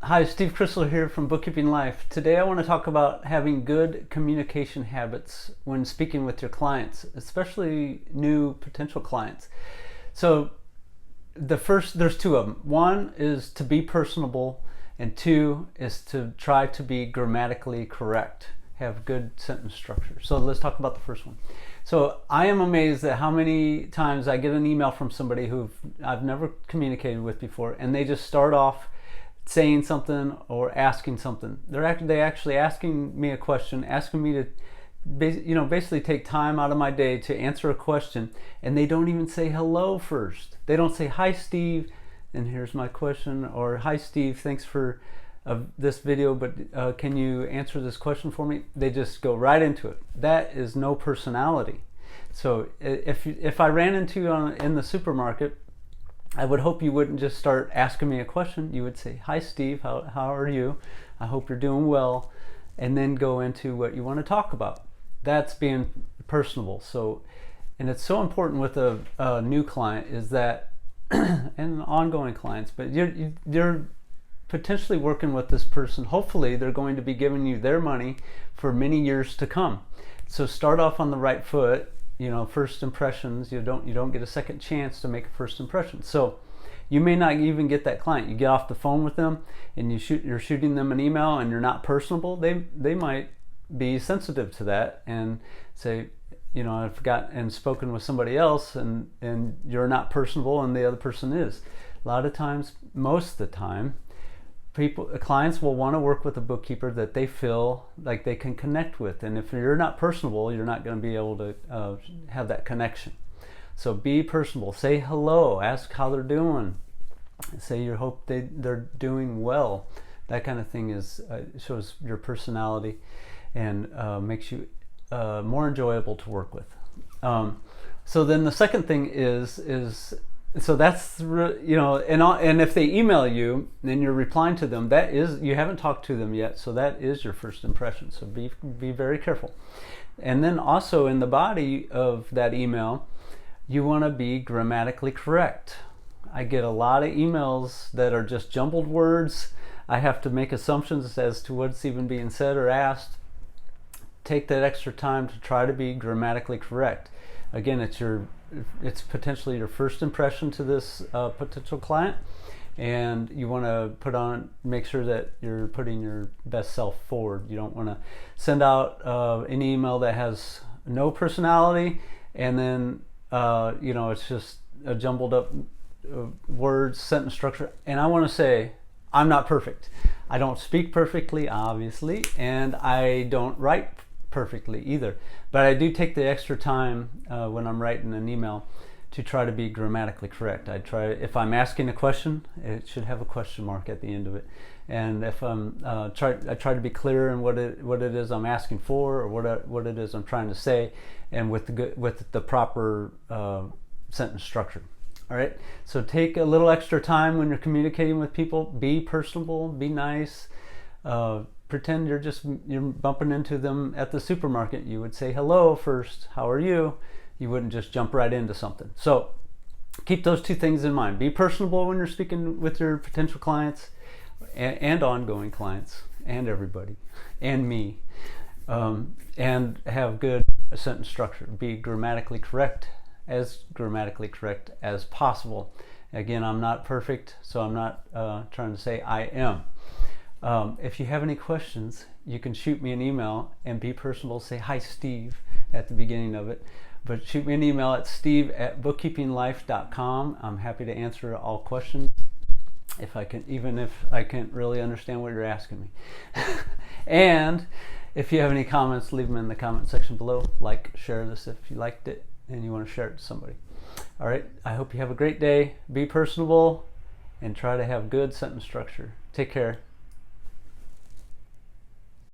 Hi, Steve Crystal here from Bookkeeping Life. Today I want to talk about having good communication habits when speaking with your clients, especially new potential clients. So there's two of them. One is to be personable, and two is to try to be grammatically correct, have good sentence structure. So let's talk about the first one. So I am amazed at how many times I get an email from somebody who I've never communicated with before, and they just start off saying something or asking something. They actually asking me a question, asking me to basically take time out of my day to answer a question, and they don't even say hello first. They don't say, "Hi Steve, and here's my question," or "Hi Steve, thanks for this video, but can you answer this question for me?" They just go right into it. That is no personality. So if I ran into you in the supermarket, I would hope you wouldn't just start asking me a question. You would say, "Hi Steve, how are you? I hope you're doing well," and then go into what you want to talk about. That's being personable. So, and it's so important with a new client is that, and ongoing clients, but you're potentially working with this person. Hopefully they're going to be giving you their money for many years to come. So start off on the right foot. First impressions, you don't get a second chance to make a first impression. So you may not even get that client. You get off the phone with them and you're shooting them an email and you're not personable. They might be sensitive to that and say, I've spoken with somebody else and you're not personable and the other person is. A lot of times, most of the time, clients will want to work with a bookkeeper that they feel like they can connect with, and if you're not personable, you're not going to be able to have that connection. So be personable. Say hello. Ask how they're doing. Say you hope they're doing well. That kind of thing shows your personality and makes you more enjoyable to work with. So then the second thing is so that's and if they email you and you're replying to them, that is, you haven't talked to them yet, so that is your first impression. So be very careful. And then also in the body of that email, you want to be grammatically correct. I get a lot of emails that are just jumbled words. I have to make assumptions as to what's even being said or asked. Take that extra time to try to be grammatically correct. Again, it's potentially your first impression to this potential client, and you want to make sure that you're putting your best self forward. You don't want to send out an email that has no personality, and then it's just a jumbled up words, sentence structure. And I want to say, I'm not perfect. I don't speak perfectly, obviously, and I don't write perfectly either, but I do take the extra time when I'm writing an email to try to be grammatically correct. If I'm asking a question, it should have a question mark at the end of it, and if I try to be clear in what it is I'm asking for, or what it is I'm trying to say, and with the proper sentence structure. All right, so take a little extra time when you're communicating with people. Be personable, be nice. Pretend you're bumping into them at the supermarket. You would say hello first. How are you? You wouldn't just jump right into something. So keep those two things in mind. Be personable when you're speaking with your potential clients and ongoing clients and everybody and me, and have good sentence structure. Be grammatically correct as possible. Again, I'm not perfect, so I'm not trying to say I am. If you have any questions, you can shoot me an email and be personable. Say "Hi Steve" at the beginning of it, but shoot me an email at steve@bookkeepinglife.com. I'm happy to answer all questions even if I can't really understand what you're asking me. And if you have any comments, leave them in the comment section below. Share this if you liked it and you want to share it to somebody. All right, I hope you have a great day. Be personable and try to have good sentence structure. Take care.